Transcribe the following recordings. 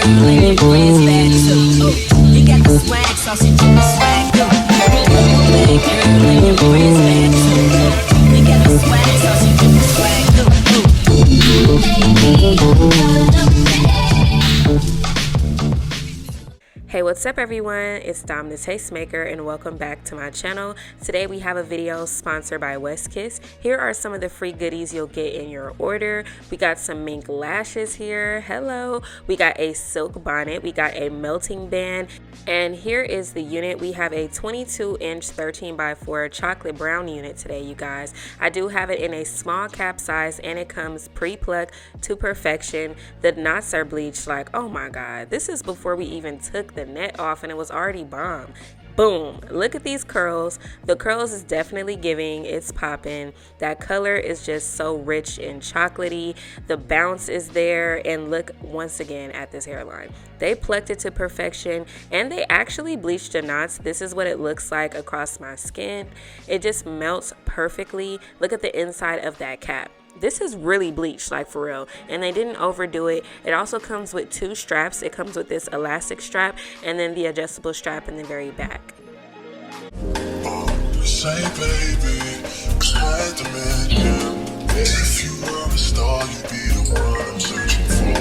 girl and your friends bad too. You got the swag, so she do the swag too. Bad girl and your friends bad too. You got the swag, so she do the swag too. Hey, what's up everyone? It's Domthetastemaker and welcome back to my channel. Today we have a video sponsored by WestKiss. Here are some of the free goodies you'll get in your order. We got some mink lashes here. Hello. We got a silk bonnet. We got a melting band. And here is the unit. We have a 22-inch 13x4 chocolate brown unit today, you guys. I do have it in a small cap size and it comes pre-plucked to perfection. The knots are bleached like, oh my God. This is before we even took the net off and it was already bomb. Boom, look at these curls. The curls is definitely giving, it's popping. That color is just so rich and chocolatey. The bounce is there, and look once again at this hairline. They plucked it to perfection and they actually bleached the knots. This is what it looks like across my skin. It just melts perfectly. Look at the inside of that cap. This is really bleached, like for real, and they didn't overdo it. It also comes with two straps. It comes with this elastic strap and then the adjustable strap in the very back. Say baby, can't imagine if you were a star, you'd be the one I'm searching for.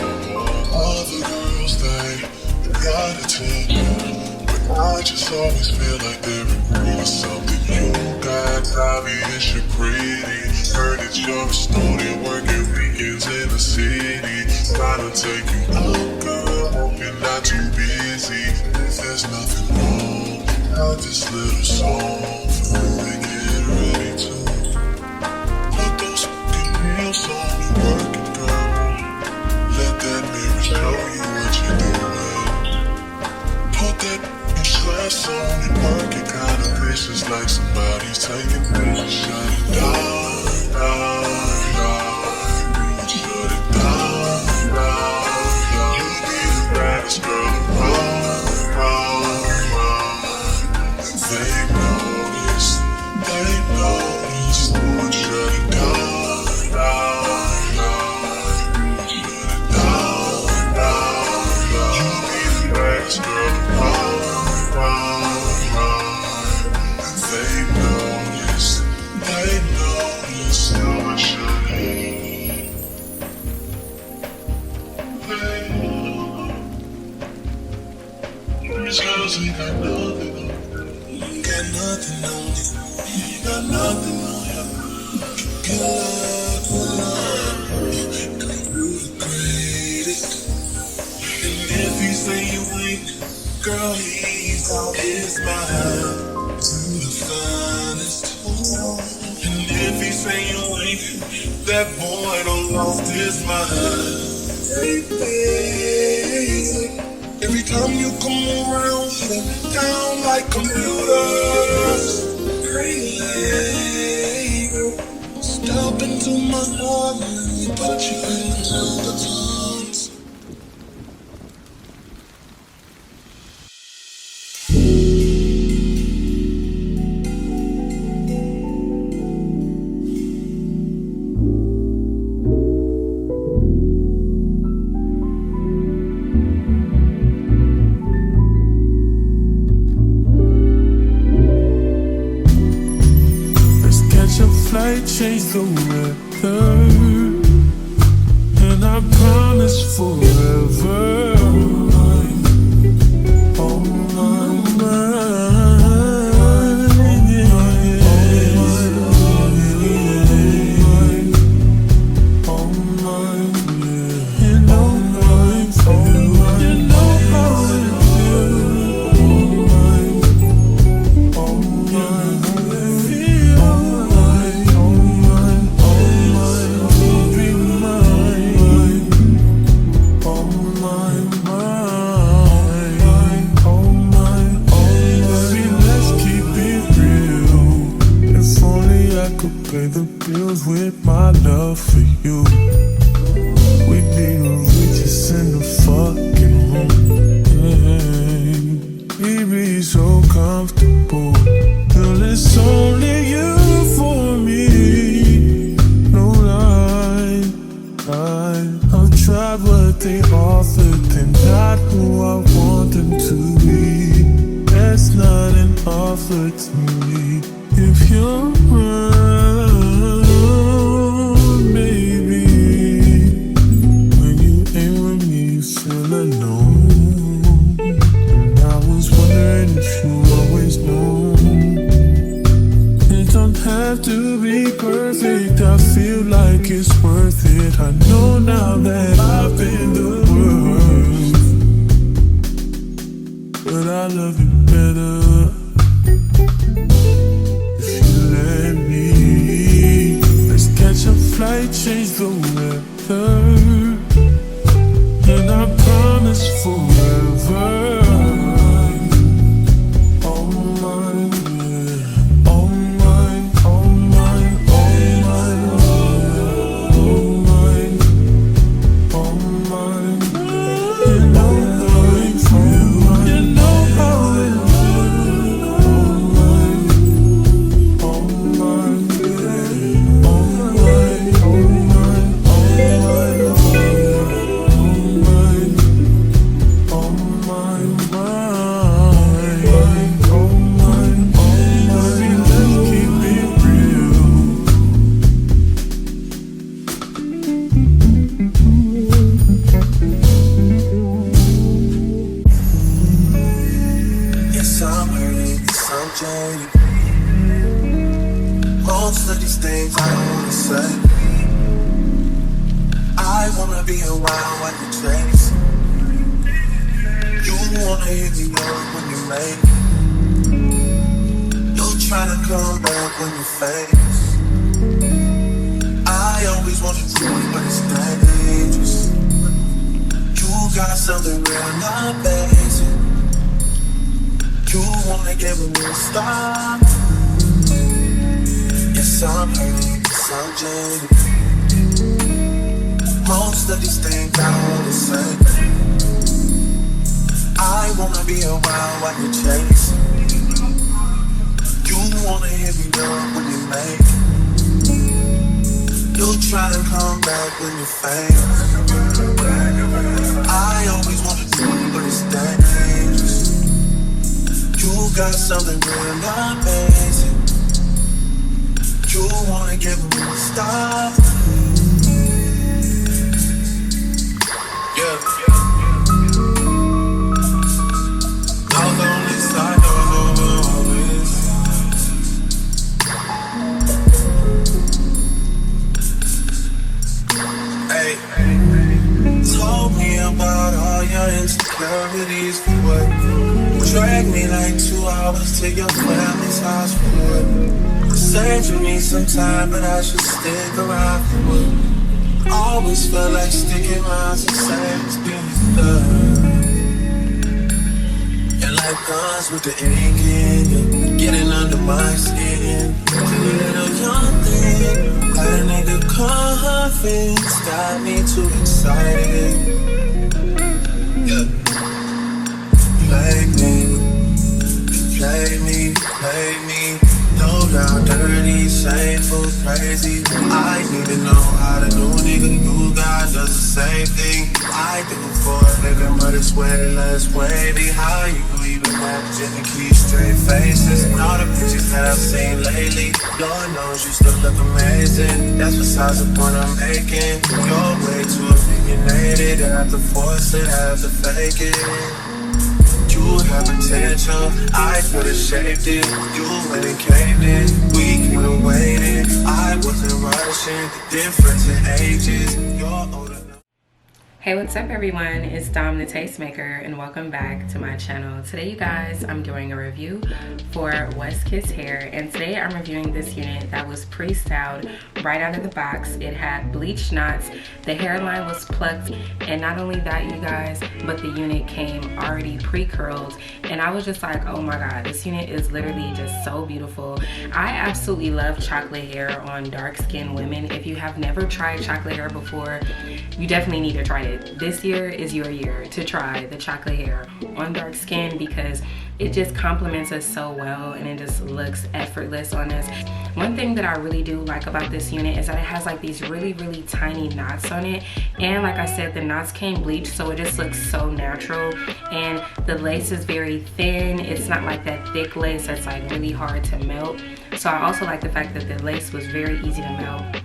Other girls, they got attention, but I just always feel like they're in need of something. You got obvious, you're pretty. Heard that you're a student working weekends in the city. Trying to take you out, girl, hope you're not too busy. If there's nothing wrong, got this little song for you to get ready to put those fucking heels on and work it, girl. Let that mirror show you what you're doing. Put that slash on and work it, kinda vicious, like somebody's taking pictures. Shut it down. Cause you got nothing on you. You got nothing on you. You got nothing on you. Good love. You the greatest. And if he say you ain't, girl, he's on his mind to the finest. And if he say you ain't, that boy done lost his mind. Baby, every time you come around, they're down like computers. Crazy, step into my heart and put you into the tons. Change the weather, and I promise forever. Oh my they offer, they're not who I want them to be. That's not an offer to me. If you're around, baby, when you ain't with me, you feel alone. And I was wondering if you always know. It don't have to be perfect, I feel like it's worth it. I know now that I've been the worst, but I love you better if you let me. Let's catch a flight, change the weather, and I promise forever. All mine, yeah. All mine, all mine, all mine, all mine, all mine, yeah. And all mine for you. You know how it is. All mine, yeah. All mine, all mine, all mine, all mine, all mine, baby, let's keep it real. Yes, I'm hurting, yes, I'm jaded. Most of these things I don't wanna say. I wanna be around when you chase. You wanna hit me up when you make. You're trying to come back when you face. I always wanted to, but it's dangerous. You got something real, not basic. You wanna give me a stop. Yes, I'm hurting, yes, I'm jaded. Most of these things I don't wanna say. I wanna be around while you chase. You wanna hit me up when you make. You try to come back when you fail. I always wanna do it, but it's dangerous. You got something real, not basic. You wanna give me a stop. Yeah. I was on this side, I was over always. Hey, told me about all your insecurities. What? Drag me like 2 hours to your family's house. What? Said you need some time, but I should stick around. What? Always felt like sticking around the same as being stuck. And like guns with the ink in you, getting under my skin. The little young thing, got a nigga confidence, got me too excited. Yeah. Play me. No doubt, dirty, shameful, crazy. I need to know how the new nigga you got does the same thing I do for a living, but it's way less wavy. How you even managing to keep straight faces? And all the pictures that I've seen lately, Lord knows you still look amazing. That's besides the point I'm making. You're way too opinionated, I have to force it, I have to fake it. You have potential, I could've shaped it. You went and caved in, we could've waited. I wasn't rushing, difference in ages. You're older. Hey, what's up everyone? It's Domthetastemaker and welcome back to my channel. Today you guys, I'm doing a review for WestKiss hair, and today I'm reviewing this unit that was pre-styled right out of the box. It had bleached knots, the hairline was plucked, and not only that you guys, but the unit came already pre-curled, and I was just like, oh my god, this unit is literally just so beautiful. I absolutely love chocolate hair on dark skinned women. If you have never tried chocolate hair before, you definitely need to try this. it. This year is your year to try the chocolate hair on dark skin because it just complements us so well and it just looks effortless on us. One thing that I really do like about this unit is that it has like these really tiny knots on it, and like I said, the knots came bleached, so it just looks so natural. And the lace is very thin. It's not like that thick lace that's like really hard to melt. So I also like the fact that the lace was very easy to melt.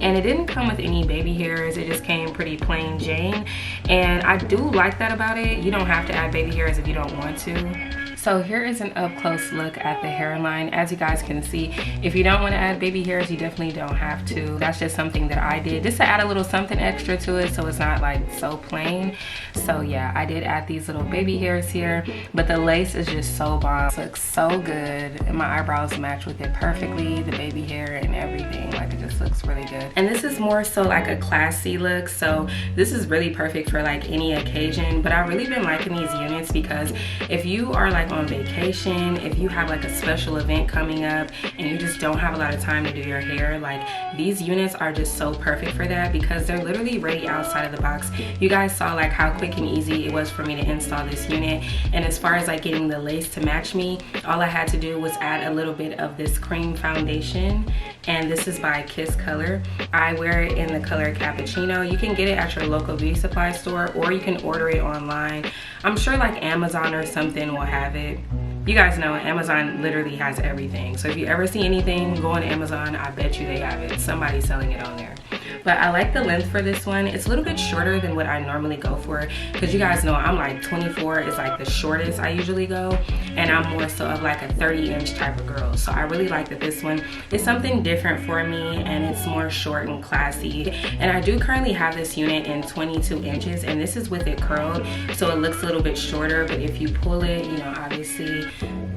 And it didn't come with any baby hairs, it just came pretty plain Jane. And I do like that about it. You don't have to add baby hairs if you don't want to. So here is an up close look at the hairline. As you guys can see, if you don't want to add baby hairs, you definitely don't have to. That's just something that I did just to add a little something extra to it so it's not like so plain. So yeah, I did add these little baby hairs here, but the lace is just so bomb. It looks so good and my eyebrows match with it perfectly, the baby hair and everything. Like it just looks really good. And this is more so like a classy look, so this is really perfect for like any occasion. But I've really been liking these units because if you are like on vacation, if you have like a special event coming up and you just don't have a lot of time to do your hair, like these units are just so perfect for that because they're literally ready outside of the box. You guys saw like how quick and easy it was for me to install this unit, and as far as like getting the lace to match me, all I had to do was add a little bit of this cream foundation, and this is by Kiss Color. I wear it in the color Cappuccino. You can get it at your local beauty supply store or you can order it online. I'm sure like Amazon or something will have it. You guys know Amazon literally has everything. So if you ever see anything, go on Amazon, I bet you they have it. Somebody's selling it on there. But I like the length for this one. It's a little bit shorter than what I normally go for because you guys know I'm like 24 is like the shortest I usually go, and I'm more so of like a 30-inch type of girl. So I really like that this one is something different for me and it's more short and classy. And I do currently have this unit in 22 inches and this is with it curled, so it looks a little bit shorter, but if you pull it, you know, obviously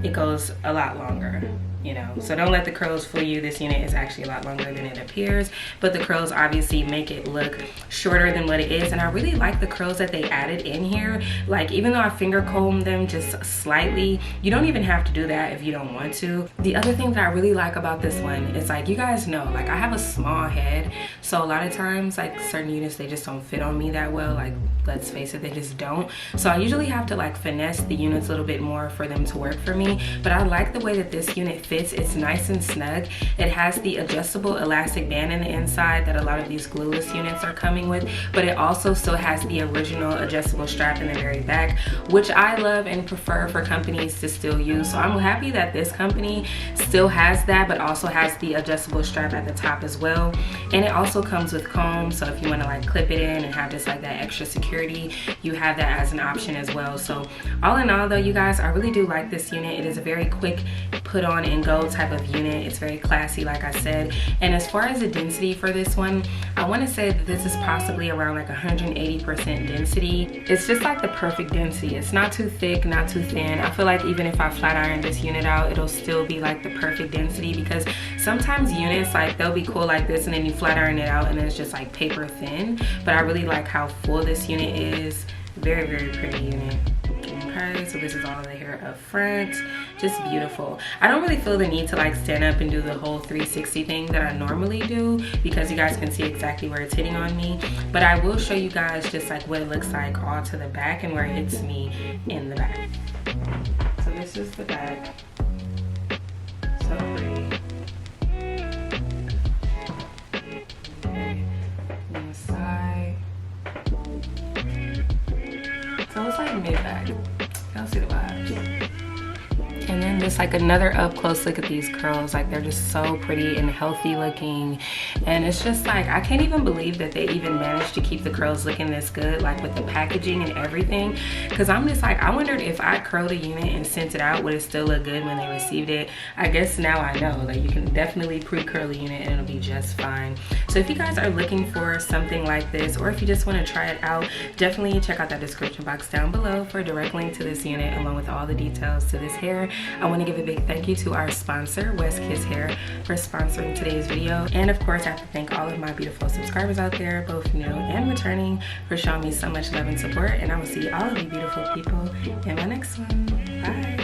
it goes a lot longer. You know, so don't let the curls fool you. This unit is actually a lot longer than it appears, but the curls obviously make it look shorter than what it is. And I really like the curls that they added in here. Like, even though I finger comb them just slightly, you don't even have to do that if you don't want to. The other thing that I really like about this one is, like, you guys know, like, I have a small head, so a lot of times, like, certain units, they just don't fit on me that well. Like, let's face it, they just don't. So I usually have to like finesse the units a little bit more for them to work for me. But I like the way that this unit fits. It's nice and snug. It has the adjustable elastic band in the inside that a lot of these glueless units are coming with, but it also still has the original adjustable strap in the very back, which I love and prefer for companies to still use. So I'm happy that this company still has that, but also has the adjustable strap at the top as well. And it also comes with comb, so if you want to like clip it in and have this like that extra security, you have that as an option as well. So all in all though, you guys, I really do like this unit. It is a very quick put on and go type of unit. It's very classy, like I said. And as far as the density for this one, I want to say that this is possibly around like 180% density. It's just like the perfect density. It's not too thick, not too thin. I feel like even if I flat iron this unit out, it'll still be like the perfect density, because sometimes units, like, they'll be cool like this and then you flat iron it out and then it's just like paper thin. But I really like how full this unit is. Very, very pretty unit. Okay, so this is all the hair up front. Just beautiful. I don't really feel the need to like stand up and do the whole 360 thing that I normally do, because you guys can see exactly where it's hitting on me. But I will show you guys just like what it looks like all to the back and where it hits me in the back. So this is the back. So pretty. Okay. On the side. So it's like mid-back. Y'all see the vibes. And then just like another up close look at these curls. Like, they're just so pretty and healthy looking. And it's just like, I can't even believe that they even managed to keep the curls looking this good, like with the packaging and everything. Because I'm just like, I wondered if I curled a unit and sent it out, would it still look good when they received it? I guess now I know that you can definitely pre-curl a unit and it'll be just fine. So if you guys are looking for something like this, or if you just want to try it out, definitely check out that description box down below for a direct link to this unit along with all the details to this hair. I want to give a big thank you to our sponsor, WestKiss Hair, for sponsoring today's video. And of course, I have to thank all of my beautiful subscribers out there, both new and returning, for showing me so much love and support. And I will see all of you beautiful people in my next one. Bye.